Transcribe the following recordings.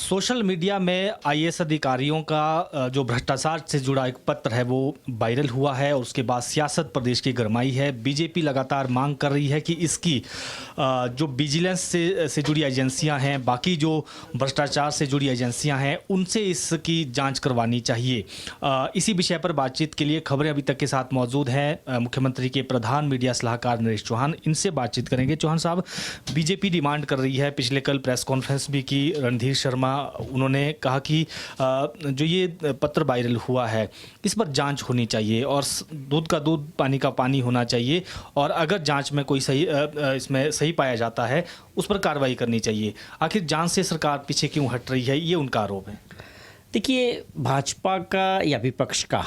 Social media में IAS अधिकारियों का जो भ्रष्टाचार से जुड़ा एक पत्र है वो वायरल हुआ है और उसके बाद सियासत प्रदेश की गरमाई है। बीजेपी लगातार मांग कर रही है कि इसकी जो विजिलेंस से जुड़ी एजेंसियां हैं, बाकी जो भ्रष्टाचार से जुड़ी एजेंसियां हैं, उनसे इसकी जांच करवानी चाहिए। इसी विषय पर बातचीत के लिए खबरें अभी तक के साथ मौजूद हैं मुख्यमंत्री के प्रधान मीडिया सलाहकार नरेश चौहान। इनसे बातचीत करेंगे। चौहान साहब, बीजेपी डिमांड कर रही है, पिछले कल प्रेस कॉन्फ्रेंस भी की रणधीर शर्मा, उन्होंने कहा कि जो ये पत्र वायरल हुआ है इस पर जांच होनी चाहिए और दूध का दूध पानी का पानी होना चाहिए, और अगर जांच में कोई इसमें सही पाया जाता है उस पर कार्रवाई करनी चाहिए। आखिर जांच से सरकार पीछे क्यों हट रही है, ये उनका आरोप है। देखिए, भाजपा का या विपक्ष का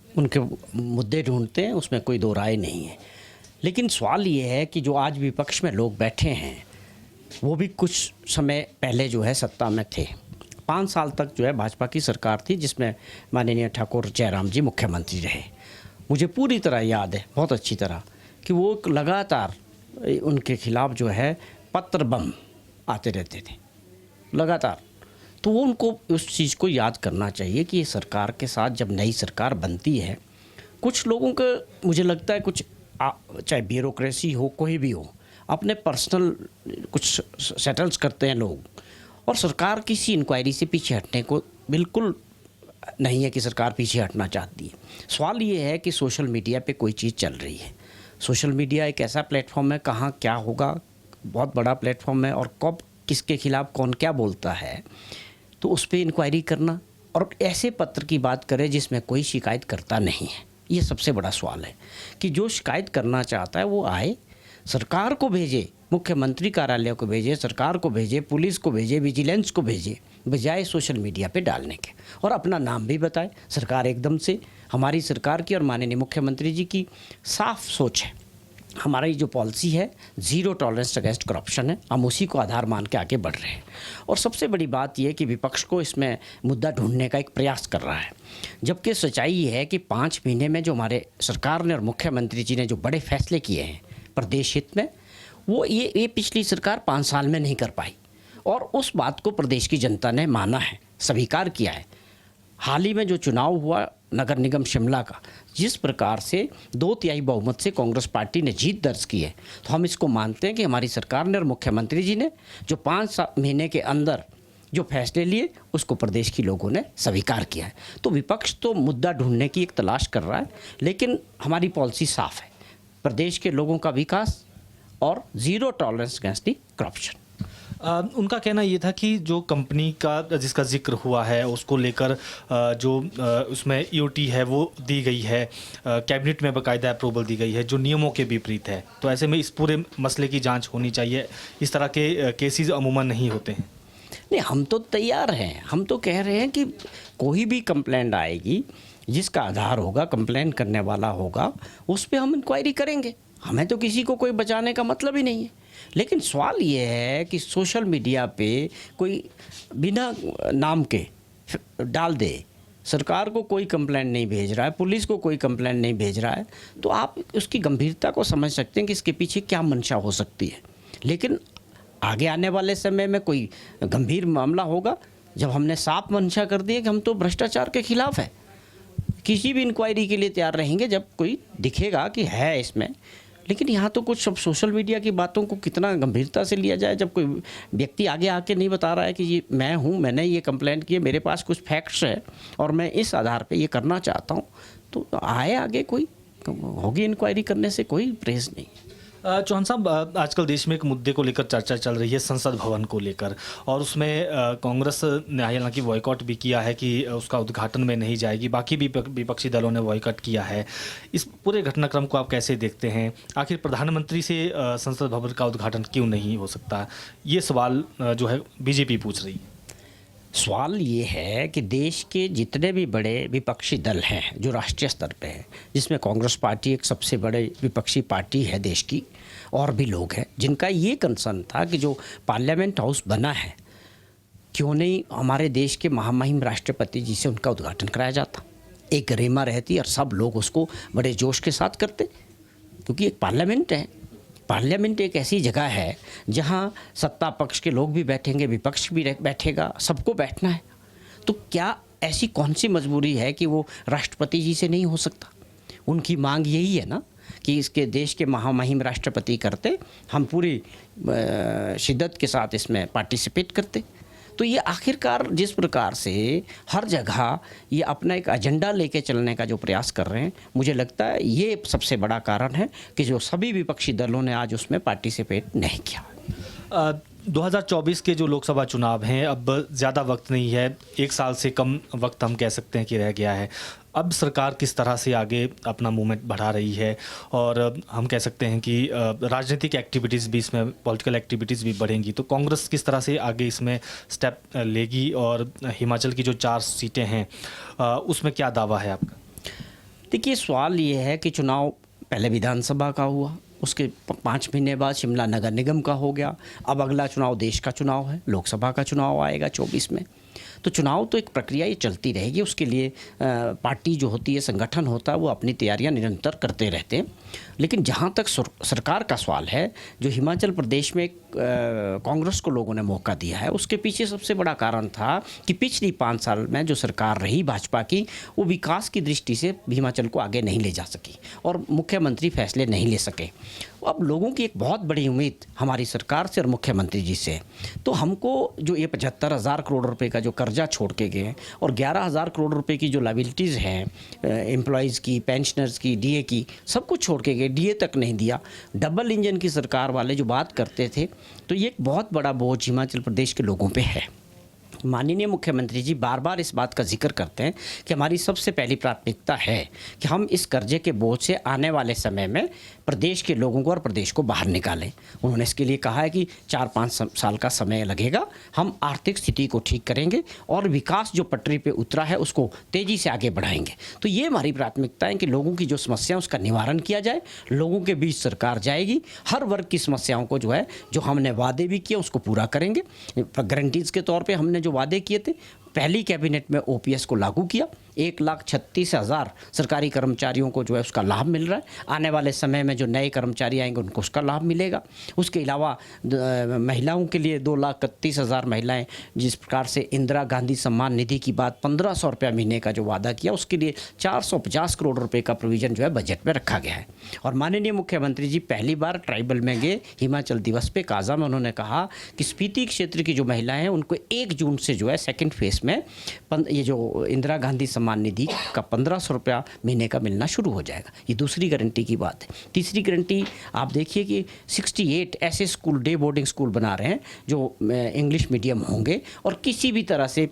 उनके मुद्दे ढूंढते हैं, उसमें कोई दो राय नहीं है। लेकिन सवाल ये है कि जो आज विपक्ष में लोग बैठे हैं वो भी कुछ समय पहले जो है सत्ता में थे। 5 साल तक जो है भाजपा की सरकार थी जिसमें माननीय ठाकुर जयराम जी मुख्यमंत्री रहे। मुझे पूरी तरह याद है, बहुत अच्छी तरह, कि वो लगातार उनके खिलाफ जो है पत्र बम आते रहते थे लगातार। तो वो उनको उस चीज़ को याद करना चाहिए कि ये सरकार के साथ जब नई सरकार बनती है, कुछ लोगों का मुझे लगता है कुछ चाहे ब्यूरोक्रेसी हो, कोई भी हो, अपने पर्सनल कुछ सेटल्स करते हैं लोग, और सरकार किसी इंक्वायरी से पीछे हटने को बिल्कुल नहीं है कि सरकार पीछे हटना चाहती है। सवाल ये है कि सोशल मीडिया पे कोई चीज़ चल रही है। सोशल मीडिया एक ऐसा प्लेटफॉर्म है, कहाँ क्या होगा, बहुत बड़ा प्लेटफॉर्म है, और कब किसके खिलाफ कौन क्या बोलता है, तो उस पर इंक्वायरी करना, और ऐसे पत्र की बात करें जिसमें कोई शिकायत करता नहीं है, ये सबसे बड़ा सवाल है। कि जो शिकायत करना चाहता है वो आए, सरकार को भेजे, मुख्यमंत्री कार्यालय को भेजे, सरकार को भेजे, पुलिस को भेजे, विजिलेंस को भेजे, बजाय सोशल मीडिया पे डालने के, और अपना नाम भी बताए। सरकार एकदम से, हमारी सरकार की और माननीय मुख्यमंत्री जी की साफ सोच है। हमारी जो पॉलिसी है ज़ीरो टॉलरेंस अगेंस्ट करप्शन है, हम उसी को आधार मान के आगे बढ़ रहे हैं। और सबसे बड़ी बात यह कि विपक्ष को इसमें मुद्दा ढूंढने का एक प्रयास कर रहा है, जबकि सच्चाई ये है कि 5 महीने में जो हमारे सरकार ने और मुख्यमंत्री जी ने जो बड़े फैसले किए हैं प्रदेश हित में, वो ये पिछली सरकार 5 साल में नहीं कर पाई, और उस बात को प्रदेश की जनता ने माना है, स्वीकार किया है। हाल ही में जो चुनाव हुआ नगर निगम शिमला का, जिस प्रकार से 2/3 बहुमत से कांग्रेस पार्टी ने जीत दर्ज की है, तो हम इसको मानते हैं कि हमारी सरकार ने और मुख्यमंत्री जी ने जो 5 महीने के अंदर जो फैसले लिए उसको प्रदेश की लोगों ने स्वीकार किया है। तो विपक्ष तो मुद्दा ढूंढने की एक तलाश कर रहा है, लेकिन हमारी पॉलिसी साफ है, प्रदेश के लोगों का विकास और zero tolerance against the corruption. उनका कहना ये था कि जो कंपनी का जिसका जिक्र हुआ है उसको लेकर जो उसमें ईओटी है वो दी गई है, कैबिनेट में बाकायदा अप्रूवल दी गई है जो नियमों के विपरीत है, तो ऐसे में इस पूरे मसले की जांच होनी चाहिए। इस तरह के केसेस अमूमन नहीं होते हैं। नहीं, हम तो तैयार हैं, हम तो कह रहे हैं कि कोई भी कंप्लेंट आएगी जिसका आधार होगा, कंप्लेंट करने वाला होगा, उस पर हम इंक्वायरी करेंगे। हमें तो किसी को कोई बचाने का मतलब ही नहीं है। लेकिन सवाल ये है कि सोशल मीडिया पे कोई बिना नाम के डाल दे, सरकार को कोई कंप्लेंट नहीं भेज रहा है, पुलिस को कोई कंप्लेंट नहीं भेज रहा है, तो आप उसकी गंभीरता को समझ सकते हैं कि इसके पीछे क्या मंशा हो सकती है। लेकिन आगे आने वाले समय में कोई गंभीर मामला होगा जब हमने साफ मंशा कर दी है कि हम तो भ्रष्टाचार के खिलाफ है, किसी भी इंक्वायरी के लिए तैयार रहेंगे जब कोई दिखेगा कि है इसमें। लेकिन यहाँ तो कुछ सब सोशल मीडिया की बातों को कितना गंभीरता से लिया जाए, जब कोई व्यक्ति आगे आके नहीं बता रहा है कि ये मैं हूँ, मैंने ये कंप्लेंट की है, मेरे पास कुछ फैक्ट्स है और मैं इस आधार पे ये करना चाहता हूँ, तो आए आगे, कोई होगी इंक्वायरी करने से कोई परहेज नहीं। चौहान साहब, आजकल देश में एक मुद्दे को लेकर चर्चा चल रही है, संसद भवन को लेकर, और उसमें कांग्रेस ने हालांकि बॉयकॉट भी किया है कि उसका उद्घाटन में नहीं जाएगी, बाकी भी विपक्षी दलों ने बॉयकॉट किया है। इस पूरे घटनाक्रम को आप कैसे देखते हैं? आखिर प्रधानमंत्री से संसद भवन का उद्घाटन क्यों नहीं हो सकता, ये सवाल जो है बीजेपी पूछ रही है। सवाल ये है कि देश के जितने भी बड़े विपक्षी दल हैं जो राष्ट्रीय स्तर पे हैं, जिसमें कांग्रेस पार्टी एक सबसे बड़े विपक्षी पार्टी है देश की, और भी लोग हैं जिनका ये कंसर्न था कि जो पार्लियामेंट हाउस बना है, क्यों नहीं हमारे देश के महामहिम राष्ट्रपति जी से उनका उद्घाटन कराया जाता, एक गरिमा रहती और सब लोग उसको बड़े जोश के साथ करते। क्योंकि एक पार्लियामेंट है, पार्लियामेंट एक ऐसी जगह है जहाँ सत्ता पक्ष के लोग भी बैठेंगे, विपक्ष भी बैठेगा, सबको बैठना है। तो क्या ऐसी कौन सी मजबूरी है कि वो राष्ट्रपति जी से नहीं हो सकता? उनकी मांग यही है ना कि इसके देश के महामहिम राष्ट्रपति करते, हम पूरी शिद्दत के साथ इसमें पार्टिसिपेट करते। तो ये आखिरकार जिस प्रकार से हर जगह ये अपना एक एजेंडा लेके चलने का जो प्रयास कर रहे हैं, मुझे लगता है ये सबसे बड़ा कारण है कि जो सभी विपक्षी दलों ने आज उसमें पार्टिसिपेट नहीं किया। 2024 के जो लोकसभा चुनाव हैं, अब ज़्यादा वक्त नहीं है, 1 साल से कम वक्त हम कह सकते हैं कि रह गया है। अब सरकार किस तरह से आगे अपना मूवमेंट बढ़ा रही है, और हम कह सकते हैं कि राजनीतिक एक्टिविटीज़ भी इसमें, पॉलिटिकल एक्टिविटीज़ भी बढ़ेंगी, तो कांग्रेस किस तरह से आगे इसमें स्टेप लेगी, और हिमाचल की जो 4 सीटें हैं उसमें क्या दावा है आपका? देखिए, सवाल ये है कि चुनाव पहले विधानसभा का हुआ, उसके 5 महीने बाद शिमला नगर निगम का हो गया, अब अगला चुनाव देश का चुनाव है, लोकसभा का चुनाव आएगा 24 में। तो चुनाव तो एक प्रक्रिया ये चलती रहेगी, उसके लिए पार्टी जो होती है, संगठन होता है, वो अपनी तैयारियां निरंतर करते रहते हैं। लेकिन जहाँ तक सरकार का सवाल है, जो हिमाचल प्रदेश में कांग्रेस को लोगों ने मौका दिया है, उसके पीछे सबसे बड़ा कारण था कि पिछली 5 साल में जो सरकार रही भाजपा की, वो विकास की दृष्टि से हिमाचल को आगे नहीं ले जा सकी और मुख्यमंत्री फैसले नहीं ले सके। अब लोगों की एक बहुत बड़ी उम्मीद हमारी सरकार से और मुख्यमंत्री जी से, तो हमको जो ये 75,000 करोड़ रुपए का जो कर्जा छोड़ के गए और 11,000 करोड़ रुपए की जो लायबिलिटीज़ हैं एम्प्लॉयज़ की, पेंशनर्स की, डीए की, सब कुछ छोड़ के गए, डीए तक नहीं दिया। डबल इंजन की सरकार वाले जो बात करते थे, तो ये एक बहुत बड़ा बोझ हिमाचल प्रदेश के लोगों पे है। माननीय मुख्यमंत्री जी बार बार इस बात का जिक्र करते हैं कि हमारी सबसे पहली प्राथमिकता है कि हम इस कर्जे के बोझ से आने वाले समय में प्रदेश के लोगों को और प्रदेश को बाहर निकालें। उन्होंने इसके लिए कहा है कि 4-5 साल का समय लगेगा, हम आर्थिक स्थिति को ठीक करेंगे और विकास जो पटरी पे उतरा है उसको तेज़ी से आगे बढ़ाएंगे। तो ये हमारी प्राथमिकता है कि लोगों की जो समस्या है उसका निवारण किया जाए, लोगों के बीच सरकार जाएगी, हर वर्ग की समस्याओं को जो है, जो हमने वादे भी किए उसको पूरा करेंगे। गारंटीज़ के तौर पर हमने जो वादे किए थे, पहली कैबिनेट में ओपीएस को लागू किया, 1,36,000 सरकारी कर्मचारियों को जो है उसका लाभ मिल रहा है। आने वाले समय में जो नए कर्मचारी आएंगे उनको उसका लाभ मिलेगा। उसके अलावा महिलाओं के लिए 2,31,000 महिलाएं, जिस प्रकार से इंदिरा गांधी सम्मान निधि की बात 1,500 रुपया महीने का जो वादा किया, उसके लिए 450 करोड़ रुपए का प्रोविज़न जो है बजट में रखा गया है। और माननीय मुख्यमंत्री जी पहली बार ट्राइबल में गए, हिमाचल दिवस पे काजा में उन्होंने कहा कि स्पीति क्षेत्र की जो महिलाएँ हैं उनको 1 जून से जो है सेकेंड फेज में ये जो इंदिरा गांधी सम्मान निधि का 1,500 रुपया महीने का मिलना शुरू हो जाएगा। ये दूसरी गारंटी की बात है। तीसरी गारंटी आप देखिए कि 68 ऐसे स्कूल, डे बोर्डिंग स्कूल बना रहे हैं जो इंग्लिश मीडियम होंगे और किसी भी तरह से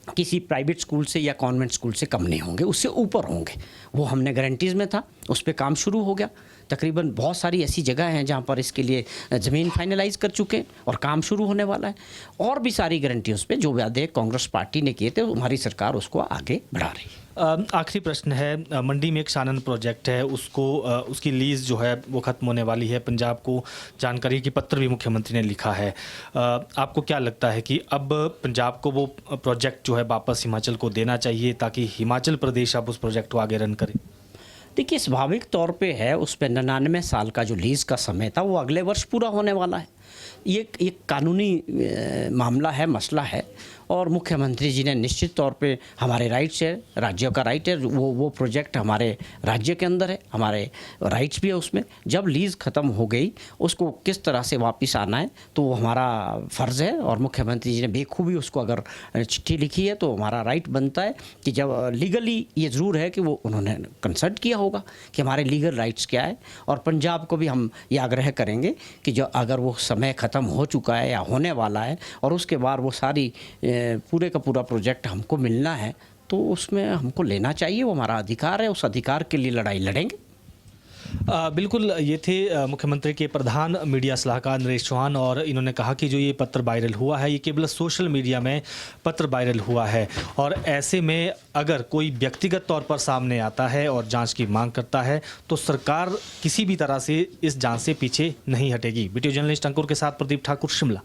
किसी प्राइवेट स्कूल से या कॉन्वेंट स्कूल से कम नहीं होंगे, उससे ऊपर होंगे। वो हमने गारंटीज़ में था, उस पर काम शुरू हो गया। तकरीबन बहुत सारी ऐसी जगह हैं जहाँ पर इसके लिए ज़मीन फाइनलाइज कर चुके हैं और काम शुरू होने वाला है। और भी सारी गारंटी उस पर जो वादे कांग्रेस पार्टी ने किए थे, हमारी सरकार उसको आगे बढ़ा रही है। आखिरी प्रश्न है, मंडी में एक शानन प्रोजेक्ट है, उसको उसकी लीज़ जो है वो ख़त्म होने वाली है। पंजाब को जानकारी की पत्र भी मुख्यमंत्री ने लिखा है। आपको क्या लगता है कि अब पंजाब को वो प्रोजेक्ट जो है वापस हिमाचल को देना चाहिए ताकि हिमाचल प्रदेश अब उस प्रोजेक्ट को आगे रन करे? देखिए, स्वाभाविक तौर पे है, उस पर 99 साल का जो लीज़ का समय था वो अगले वर्ष पूरा होने वाला है। ये एक कानूनी मामला है, मसला है, और मुख्यमंत्री जी ने निश्चित तौर पे, हमारे राइट्स है, राज्यों का राइट है, वो प्रोजेक्ट हमारे राज्य के अंदर है, हमारे राइट्स भी है उसमें। जब लीज़ ख़त्म हो गई उसको किस तरह से वापस आना है तो वो हमारा फ़र्ज़ है, और मुख्यमंत्री जी ने बेखूबी उसको अगर चिट्ठी लिखी है तो हमारा राइट बनता है कि जब लीगली ये ज़रूर है कि वो उन्होंने कंसल्ट किया होगा कि हमारे लीगल राइट्स क्या है। और पंजाब को भी हम ये आग्रह करेंगे कि जो अगर वो समय ख़त्म हो चुका है या होने वाला है और उसके बाद वो सारी पूरे का पूरा प्रोजेक्ट हमको मिलना है, तो उसमें हमको लेना चाहिए, वो हमारा अधिकार है, उस अधिकार के लिए लड़ाई लड़ेंगे। बिल्कुल, ये थे मुख्यमंत्री के प्रधान मीडिया सलाहकार नरेश चौहान, और इन्होंने कहा कि जो ये पत्र वायरल हुआ है ये केवल सोशल मीडिया में पत्र वायरल हुआ है, और ऐसे में अगर कोई व्यक्तिगत तौर पर सामने आता है और जांच की मांग करता है तो सरकार किसी भी तरह से इस जांच से पीछे नहीं हटेगी। वीडियो जर्नलिस्ट अंकुर के साथ प्रदीप ठाकुर, शिमला।